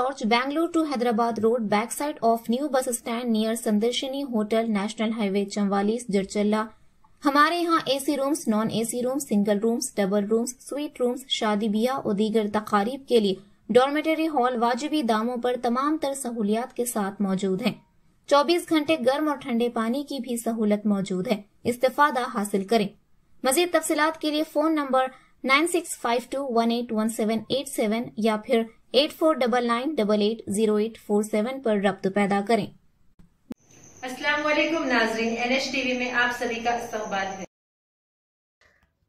Church, Bangalore to Hyderabad Road, backside of new bus stand near Sandarshini Hotel, National Highway, Chamwalis, Jirchalla। हमारे यहाँ AC rooms, non AC rooms, single rooms, double rooms, sweet rooms, शादी ब्याह और दीगर तकारीब के लिए dormitory hall वाजिबी दामों पर तमाम तर सहूलियात के साथ मौजूद हैं। 24 घंटे गर्म और ठंडे पानी की भी सहूलत मौजूद है। इस्तेफादा हासिल करें। मजीद तफसीलात के लिए फोन नंबर 9652181787 या फिर 8499880847 पर रब्त पैदा करें। अस्सलाम वालेकुम नाज़रीन, NH-TV में आप सभी का इस्तकबाल है।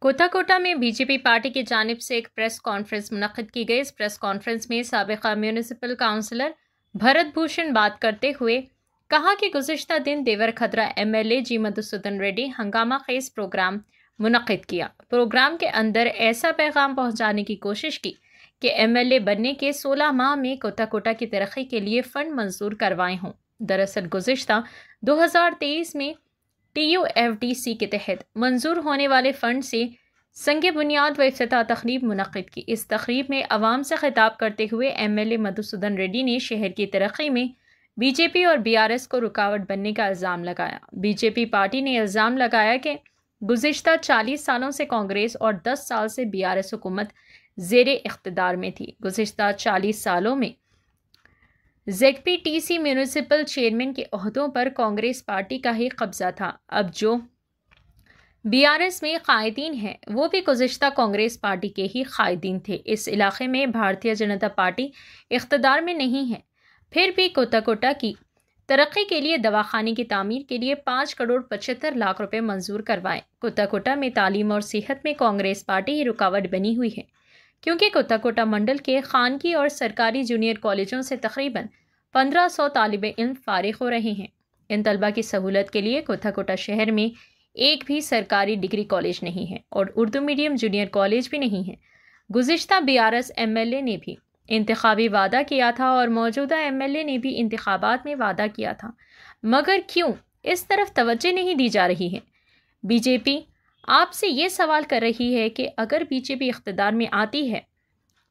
कोटा में बीजेपी पार्टी की जानिब से एक प्रेस कॉन्फ्रेंस मुनक्किद की गई। इस प्रेस कॉन्फ्रेंस में साबिका म्यूनिसिपल काउंसलर भरत भूषण बात करते हुए कहा कि गुज़िश्ता दिन देवर खदरा MLA जी मधुसूदन रेड्डी हंगामा खेज प्रोग्राम मुनक्किद किया। प्रोग्राम के अंदर ऐसा पैगाम पहुंचाने की कोशिश की कि MLA बनने के 16 माह में कोटा की तरक्की के लिए फंड मंजूर करवाए हों। दरअसल गुज़िश्ता 2023 में TUFDC के तहत मंजूर होने वाले फंड से संगे बुनियाद व इफ्तिताह तकरीब मुनक्किद की। इस तकरीब में अवाम से खिताब करते हुए MLA मधुसूदन रेड्डी ने शहर की तरक्की में BJP और BRS को रुकावट बनने का इल्ज़ाम लगाया। BJP पार्टी ने इल्ज़ाम लगाया कि गुज़िश्ता 40 सालों से कांग्रेस और 10 साल से BRS हुकूमत ज़ेरे इख्तिदार में थी। गुज़िश्ता 40 सालों में ZPTC म्यूनिसिपल चेयरमैन के ओहदों पर कांग्रेस पार्टी का ही कब्जा था। अब जो BRS में कायदीन हैं वो भी गुज़िश्ता कांग्रेस पार्टी के ही कायदीन थे। इस इलाके में भारतीय जनता पार्टी इख्तिदार में नहीं है। फिर भी कोटा की तरक्की के लिए दवाखाने की तामीर के लिए 5 करोड़ 75 लाख रुपए मंजूर करवाएं। कोटा में तालीम और सेहत में कांग्रेस पार्टी ही रुकावट बनी हुई है, क्योंकि कोटा मंडल के खानगी और सरकारी जूनियर कॉलेजों से तकरीबन 1500 तालिबे इल्म फारिग हो रहे हैं। इन तलबा की सहूलत के लिए कोटा शहर में एक भी सरकारी डिग्री कॉलेज नहीं है और उर्दू मीडियम जूनियर कॉलेज भी नहीं है। गुज़िश्ता BRS MLA ने भी इंतखाबी वादा किया था और मौजूदा MLA ने भी इंतखाबात में वादा किया था, मगर क्यों इस तरफ तवज्जो नहीं दी जा रही है? BJP आपसे ये सवाल कर रही है कि अगर BJP इख्तिदार में आती है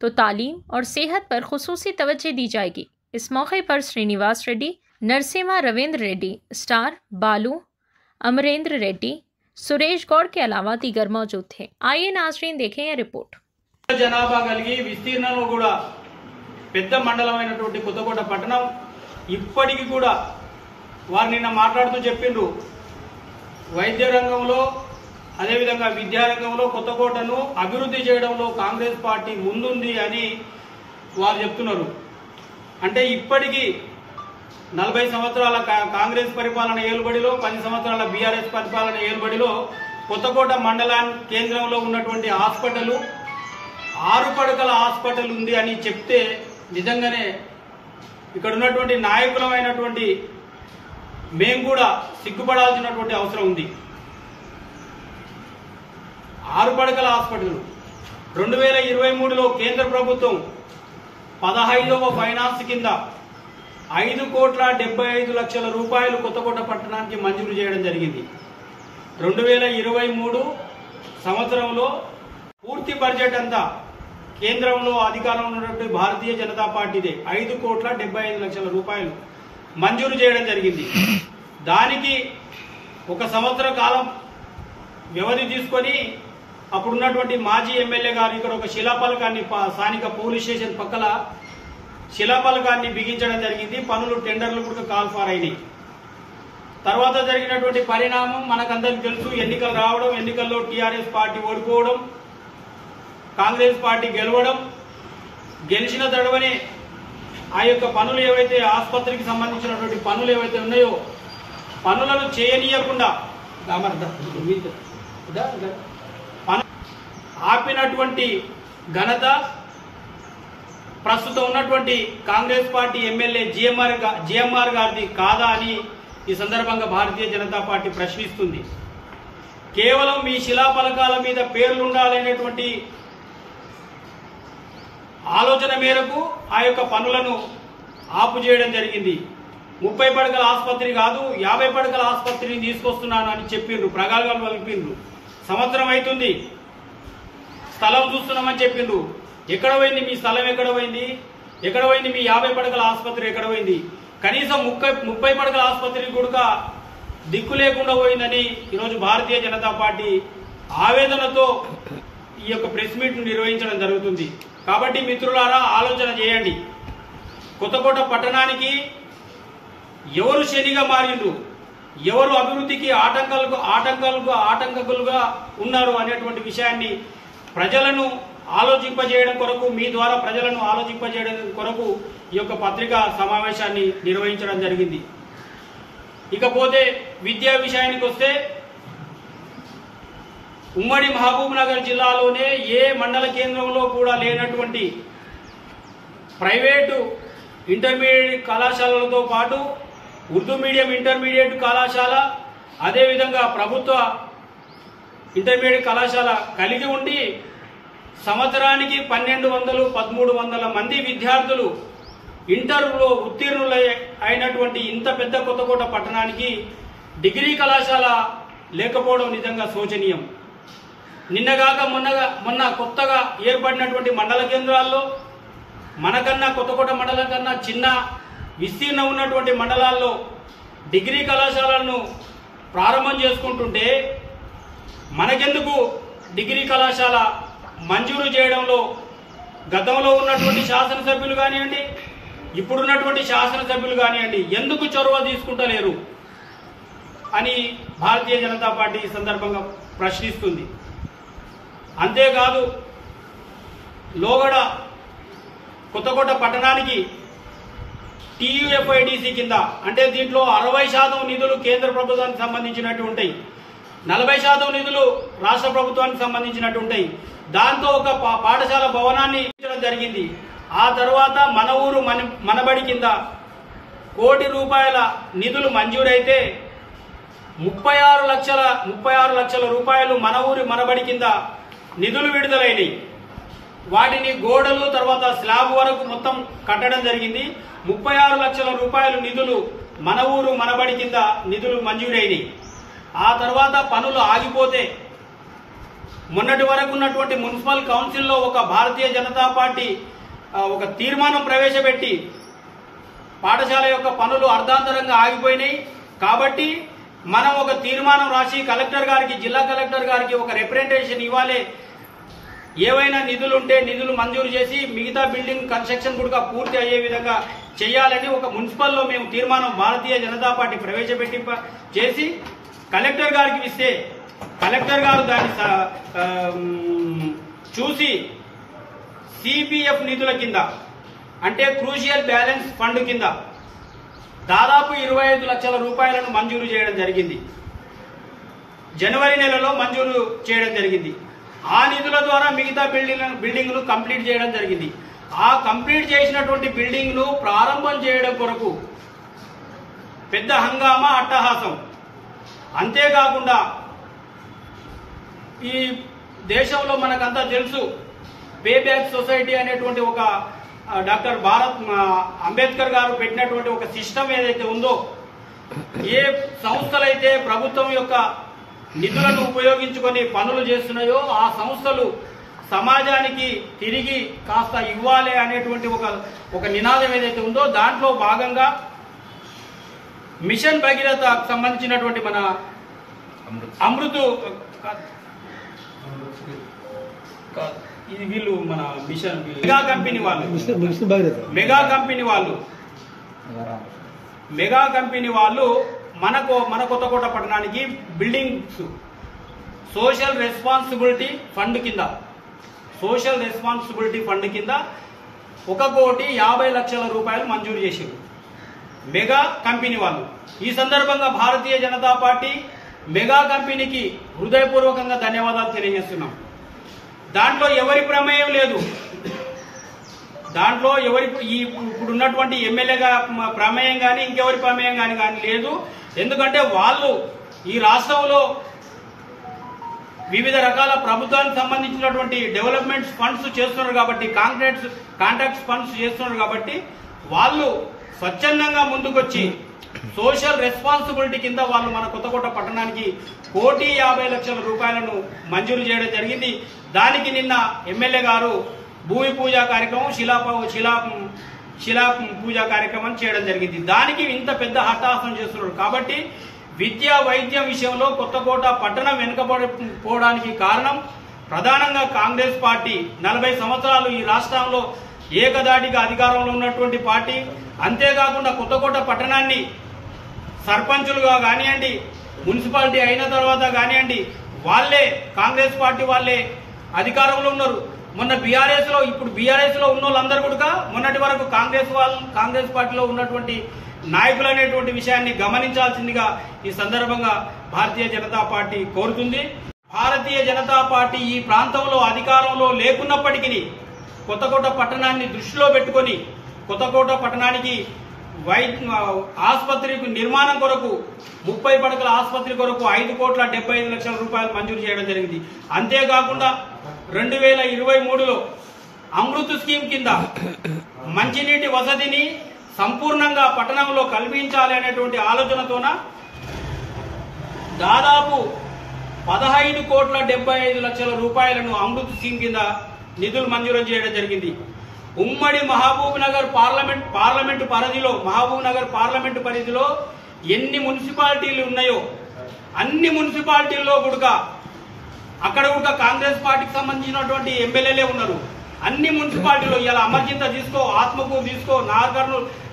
तो तालीम और सेहत पर खुसूसी तवज्जो दी जाएगी। इस मौके पर श्रीनिवास रेड्डी, नरसिम्हा रविंद्र रेड्डी, स्टार बालू, अमरेंद्र रेड्डी, सुरेश गौड़ के अलावा दीगर मौजूद थे। आइए नाज़रीन देखें यह रिपोर्ट। జనాభా కలిగి విస్తీర్ణంలో కూడా పెద్ద మండలమైనటువంటి కొత్తకోట పట్టణం ఇప్పటికీ కూడా వారు నిన్న మాట్లాడుతూ చెప్పిండ్రు, వైద్య రంగంలో అదేవిధంగా విద్యా రంగంలో కొత్తకోటను అభివృద్ధి చేయడంలో కాంగ్రెస్ పార్టీ ముందుంది అని వారు చెప్తున్నారు. అంటే ఇప్పటికీ 40 సంవత్సరాల కాంగ్రెస్ పరిపాలన ఏలుబడిలో 10 సంవత్సరాల BRS పరిపాలన ఏలుబడిలో కొత్తకోట మండలాన్ని కేంద్రంలో ఉన్నటువంటి హాస్పిటల్ 6 పడకల హాస్పిటల్ ఉంది అని చెప్తే నిజంగానే ఇక్కడ ఉన్నటువంటి నాయకులమైనటువంటి మేము కూడా సిగ్గుపడాల్సినటువంటి అవసరం ఉంది. 6 పడకల హాస్పిటల్ 2023లో కేంద్ర ప్రభుత్వం 15వ ఫైనాన్స్ కింద 5,75,00,000 రూపాయలు కొత్తకోట పట్టణానికి మంజూరు చేయడం జరిగింది. 2023 సంవత్సరంలో పూర్తి బడ్జెట్ అంతా కేంద్రంలో అధికారంలో ఉన్నటువంటి భారతీయ జనతా పార్టీదే 5,75,00,000 రూపాయలు మంజూరు చేయడం జరిగింది. దానికి 1 సంవత్సర కాలం వ్యవధి తీసుకొని అప్పుడున్నటువంటి మాజీ MLA గారు ఇక్కడ ఒక శిలాఫలకాన్ని స్థానిక పోలీస్ స్టేషన్ పక్కల శిలాఫలకాన్ని బిగించడం జరిగింది. పనులు టెండర్లు కూడా కాల్ఫార్ అయినాయి. తర్వాత జరిగినటువంటి పరిణామం మనకందరికీ తెలుసు. ఎన్నికలు రావడం, ఎన్నికల్లో TRS పార్టీ ఓడిపోవడం, కాంగ్రెస్ పార్టీ గెలవడం, గెలిచిన తడవనే ఆ యొక్క పనులు ఏవైతే ఆసుపత్రికి సంబంధించినటువంటి పనులు ఏవైతే ఉన్నాయో పనులను చేయనీయకుండా ఆపినటువంటి ఘనత ప్రస్తుతం ఉన్నటువంటి కాంగ్రెస్ పార్టీ MLA GMR గారిది కాదా అని ఈ సందర్భంగా భారతీయ జనతా పార్టీ ప్రశ్నిస్తుంది. కేవలం మీ శిలాఫలకాల మీద పేర్లు ఉండాలనేటువంటి ఆలోచన మేరకు ఆ యొక్క పనులను ఆపు చేయడం జరిగింది. 30 పడకల ఆసుపత్రి కాదు 50 పడకల ఆసుపత్రిని తీసుకొస్తున్నాను అని చెప్పిండ్రు, ప్రగాల్గాలు పలిపిండ్రు. సంవత్సరం అవుతుంది, స్థలం చూస్తున్నామని చెప్పిండ్రు. ఎక్కడ పోయింది మీ స్థలం? ఎక్కడ పోయింది? ఎక్కడ పోయింది? మీ 50 పడకల ఆసుపత్రి ఎక్కడ పోయింది? కనీసం 30 పడకల ఆసుపత్రికి కూడా దిక్కు లేకుండా పోయిందని ఈరోజు భారతీయ జనతా పార్టీ ఆవేదనతో ఈ యొక్క ప్రెస్ మీట్ నిర్వహించడం జరుగుతుంది. కాబట్టి మిత్రులారా, ఆలోచన చేయండి. కొత్తకోట పట్టణానికి ఎవరు శనిగా మారిండ్రు, ఎవరు అభివృద్ధికి ఆటంకకులుగా ఉన్నారు అనేటువంటి విషయాన్ని ప్రజలను ఆలోచింపజేయడం కొరకు, మీ ద్వారా ప్రజలను ఆలోచింపజేయడం కొరకు ఈ యొక్క పత్రికా సమావేశాన్ని నిర్వహించడం జరిగింది. ఇకపోతే విద్యా విషయానికి వస్తే, ఉమ్మడి మహబూబ్ నగర్ జిల్లాలోనే ఏ మండల కేంద్రంలో కూడా లేనటువంటి ప్రైవేటు ఇంటర్మీడియట్ కళాశాలలతో పాటు ఉర్దూ మీడియం ఇంటర్మీడియట్ కళాశాల, అదేవిధంగా ప్రభుత్వ ఇంటర్మీడియట్ కళాశాల కలిగి ఉండి సంవత్సరానికి 1200-1300 మంది విద్యార్థులు ఇంటర్లో ఉత్తీర్ణులు అయినటువంటి ఇంత పెద్ద కొత్తకోట పట్టణానికి డిగ్రీ కళాశాల లేకపోవడం నిజంగా శోచనీయం. నిన్నగాక మొన్న కొత్తగా ఏర్పడినటువంటి మండల కేంద్రాల్లో మనకన్నా కొత్తకోట మండలం కన్నా చిన్న విస్తీర్ణం ఉన్నటువంటి మండలాల్లో డిగ్రీ కళాశాలను ప్రారంభం చేసుకుంటుంటే మనకెందుకు డిగ్రీ కళాశాల మంజూరు చేయడంలో గతంలో ఉన్నటువంటి శాసనసభ్యులు కానివ్వండి, ఇప్పుడున్నటువంటి శాసనసభ్యులు కానివ్వండి ఎందుకు చొరవ తీసుకుంటలేరు అని భారతీయ జనతా పార్టీ ఈ సందర్భంగా ప్రశ్నిస్తుంది. అంతేకాదు, లోగడ కొత్తకోట పట్టణానికి TUFIDC కింద, అంటే దీంట్లో 60% నిధులు కేంద్ర ప్రభుత్వానికి సంబంధించినట్టు ఉంటాయి, 40% నిధులు రాష్ట్ర ప్రభుత్వానికి సంబంధించినట్టు ఉంటాయి. దాంతో ఒక పాఠశాల భవనాన్ని ఇచ్చడం జరిగింది. ఆ తర్వాత మన ఊరు మనబడి కింద ₹1 కోటి నిధులు మంజూరైతే 36 లక్షల రూపాయలు మన ఊరి మనబడి కింద నిధులు విడుదలైనవి. వాటిని గోడలు తర్వాత స్లాబ్ వరకు మొత్తం కట్టడం జరిగింది. 36 లక్షల రూపాయలు నిధులు మన ఊరు మనబడి కింద నిధులు మంజూరైనవి. ఆ తర్వాత పనులు ఆగిపోతే మొన్నటి వరకు ఉన్నటువంటి మున్సిపల్ కౌన్సిల్లో ఒక భారతీయ జనతా పార్టీ ఒక తీర్మానం ప్రవేశపెట్టి పాఠశాల యొక్క పనులు అర్ధాంతరంగా ఆగిపోయినాయి. కాబట్టి మనం ఒక తీర్మానం రాసి కలెక్టర్ గారికి, జిల్లా కలెక్టర్ గారికి ఒక రిప్రజెంటేషన్ ఇవ్వాలి. ఏవైనా నిధులు ఉంటే నిధులు మంజూరు చేసి మిగతా బిల్డింగ్ కన్స్ట్రక్షన్ కూడా పూర్తి అయ్యే విధంగా చేయాలని ఒక మున్సిపల్లో మేము తీర్మానం భారతీయ జనతా పార్టీ ప్రవేశపెట్టి చేసి కలెక్టర్ గారికి ఇస్తే కలెక్టర్ గారు దాన్ని చూసి CPF నిధుల కింద, అంటే క్రూషియల్ బ్యాలెన్స్ ఫండ్ కింద దాదాపు 25 లక్షల రూపాయలను మంజూరు చేయడం జరిగింది. జనవరి నెలలో మంజూరు చేయడం జరిగింది. ఆ నిధుల ద్వారా మిగతా బిల్డింగ్లు కంప్లీట్ చేయడం జరిగింది. ఆ కంప్లీట్ చేసినటువంటి బిల్డింగ్ను ప్రారంభం చేయడం కొరకు పెద్ద హంగామా, అట్టహాసం. అంతేకాకుండా ఈ దేశంలో మనకంతా తెలుసు, పే బ్యాక్ సొసైటీ అనేటువంటి ఒక డాక్టర్ అంబేద్కర్ గారు పెట్టినటువంటి ఒక సిస్టమ్ ఏదైతే ఉందో, ఏ సంస్థలైతే ప్రభుత్వం యొక్క నిధులను ఉపయోగించుకొని పనులు చేస్తున్నాయో ఆ సంస్థలు సమాజానికి తిరిగి కాస్త ఇవ్వాలి అనేటువంటి ఒక నినాదం ఏదైతే ఉందో, దాంట్లో భాగంగా మిషన్ భగీరథ సంబంధించినటువంటి మన అమృత్ ఇది వీళ్ళు మన మిషన్ మెగా కంపెనీ వాళ్ళు మన కొత్తకోట పట్టణానికి బిల్డింగ్స్ సోషల్ రెస్పాన్సిబిలిటీ ఫండ్ కింద ₹1,50,00,000 మంజూరు చేశారు మెగా కంపెనీ వాళ్ళు. ఈ సందర్భంగా భారతీయ జనతా పార్టీ మెగా కంపెనీకి హృదయపూర్వకంగా ధన్యవాదాలు తెలియజేస్తున్నాం. దాంట్లో ఎవరి ప్రమేయం లేదు, దాంట్లో ఇప్పుడున్నటువంటి ఎమ్మెల్యేగా ప్రమేయం కానీ ఇంకెవరి ప్రమేయం కానీ లేదు. ఎందుకంటే వాళ్ళు ఈ రాష్ట్రంలో వివిధ రకాల ప్రభుత్వానికి సంబంధించినటువంటి డెవలప్మెంట్ ఫండ్స్ చేస్తున్నారు కాబట్టి, కాంట్రాక్ట్స్ ఫండ్స్ చేస్తున్నారు కాబట్టి వాళ్ళు స్వచ్ఛందంగా ముందుకొచ్చి సోషల్ రెస్పాన్సిబిలిటీ కింద వాళ్ళు మన కొత్తకోట పట్టణానికి ₹1,50,00,000 మంజూరు చేయడం జరిగింది. దానికి నిన్న ఎమ్మెల్యే గారు భూమి పూజ కార్యక్రమం శిలా పూజ కార్యక్రమం చేయడం జరిగింది. దానికి ఇంత పెద్ద హతాశం చేస్తున్నారు. కాబట్టి విద్యా వైద్యం విషయంలో కొత్తకోట పట్టణం వెనుకబడిపోవడానికి కారణం ప్రధానంగా కాంగ్రెస్ పార్టీ. 40 సంవత్సరాలు ఈ రాష్ట్రంలో ఏకదాటిగా అధికారంలో ఉన్నటువంటి పార్టీ. అంతేకాకుండా కొత్తకోట పట్టణాన్ని సర్పంచులుగా కానివ్వండి, మున్సిపాలిటీ అయిన తర్వాత కానివ్వండి, వాళ్ళే కాంగ్రెస్ పార్టీ వాళ్ళే అధికారంలో ఉన్నారు. మొన్న బీఆర్ఎస్ లో, ఇప్పుడు బీఆర్ఎస్ లో ఉన్న వాళ్ళందరూ కూడా మొన్నటి వరకు కాంగ్రెస్ పార్టీలో ఉన్నటువంటి నాయకులు అనేటువంటి విషయాన్ని గమనించాల్సిందిగా ఈ సందర్భంగా భారతీయ జనతా పార్టీ కోరుతుంది. భారతీయ జనతా పార్టీ ఈ ప్రాంతంలో అధికారంలో లేకున్నప్పటికీ కొత్తకోట పట్టణాన్ని దృష్టిలో పెట్టుకొని కొత్తకోట పట్టణానికి ఆసుపత్రి నిర్మాణం కొరకు 30 పడకల ఆసుపత్రి కొరకు 5,75,00,000 రూపాయలు మంజూరు చేయడం జరిగింది. అంతేకాకుండా 2023లో అమృత్ స్కీమ్ కింద మంచినీటి వసతిని సంపూర్ణంగా పట్టణంలో కల్పించాలి అనేటువంటి ఆలోచనతోన దాదాపు 15,75,00,000 రూపాయలను అమృత్ స్కీమ్ కింద నిధులు మంజూరు చేయడం జరిగింది. ఉమ్మడి మహబూబ్ నగర్ పార్లమెంటు పరిధిలో ఎన్ని మున్సిపాలిటీలు ఉన్నాయో అన్ని మున్సిపాలిటీల్లో కూడా అక్కడ కూడా కాంగ్రెస్ పార్టీకి సంబంధించినటువంటి ఎమ్మెల్యేలే ఉన్నారు. అన్ని మున్సిపాలిటీలో ఇలా అమర్జింత తీసుకో, ఆత్మకూరు తీసుకో,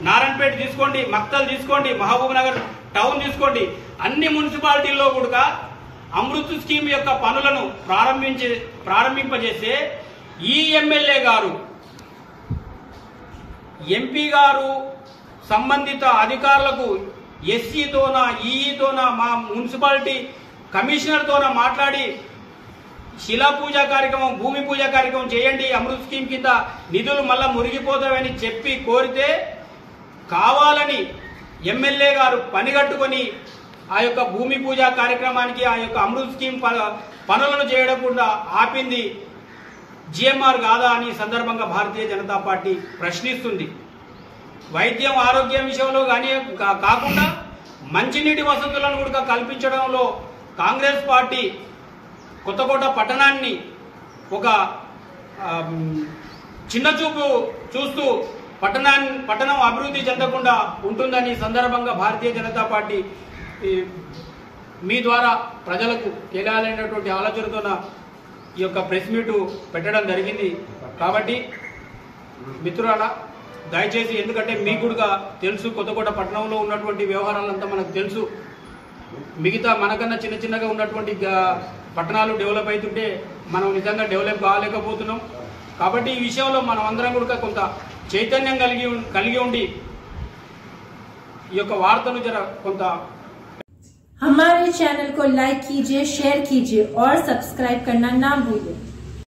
నారాయణపేట తీసుకోండి, మక్తల్ తీసుకోండి, మహబూబ్ నగర్ టౌన్ తీసుకోండి, అన్ని మున్సిపాలిటీల్లో కూడా అమృత్ స్కీమ్ యొక్క పనులను ప్రారంభింపజేస్తే ఈ ఎమ్మెల్యే గారు, ఎంపీ గారు సంబంధిత అధికారులకు ఎస్సీతోన, ఈఈతోన, మా మున్సిపాలిటీ కమిషనర్తోన మాట్లాడి శిలా పూజ కార్యక్రమం, భూమి పూజ కార్యక్రమం చేయండి, అమృత్ స్కీమ్ కింద నిధులు మళ్ళా మురిగిపోతామని చెప్పి కోరితే కావాలని ఎమ్మెల్యే గారు పనిగట్టుకొని ఆ యొక్క భూమి పూజ కార్యక్రమానికి, ఆ యొక్క అమృత్ స్కీమ్ పనులను చేయకుండా ఆపింది జిఎంఆర్ కాదా అని సందర్భంగా భారతీయ జనతా పార్టీ ప్రశ్నిస్తుంది. వైద్యం, ఆరోగ్యం విషయంలో కాకుండా మంచినీటి వసతులను కూడా కల్పించడంలో కాంగ్రెస్ పార్టీ కొత్తకోట పట్టణాన్ని ఒక చిన్నచూపు చూస్తూ పట్టణం అభివృద్ధి చెందకుండా ఉంటుందని సందర్భంగా భారతీయ జనతా పార్టీ మీ ద్వారా ప్రజలకు తెలియాలనేటువంటి ఆలోచనతో ఈ యొక్క ప్రెస్ మీటు పెట్టడం జరిగింది. కాబట్టి మిత్రులారా, దయచేసి, ఎందుకంటే మీకు కూడా తెలుసు కొత్తకోట పట్టణంలో ఉన్నటువంటి వ్యవహారాలంతా మనకు తెలుసు. మిగతా మనకన్నా చిన్నగా ఉన్నటువంటి పట్టణాలు డెవలప్ అవుతుంటే మనం నిజంగా డెవలప్ కాలేకపోతున్నాం. కాబట్టి ఈ విషయంలో మనం అందరం కూడా కొంత చైతన్యం కలిగి ఉండి ఈ యొక్క వార్తను కొంత हमारे चैनल को लाइक कीजिए, शेयर कीजिए और सब्सक्राइब करना ना भूलें।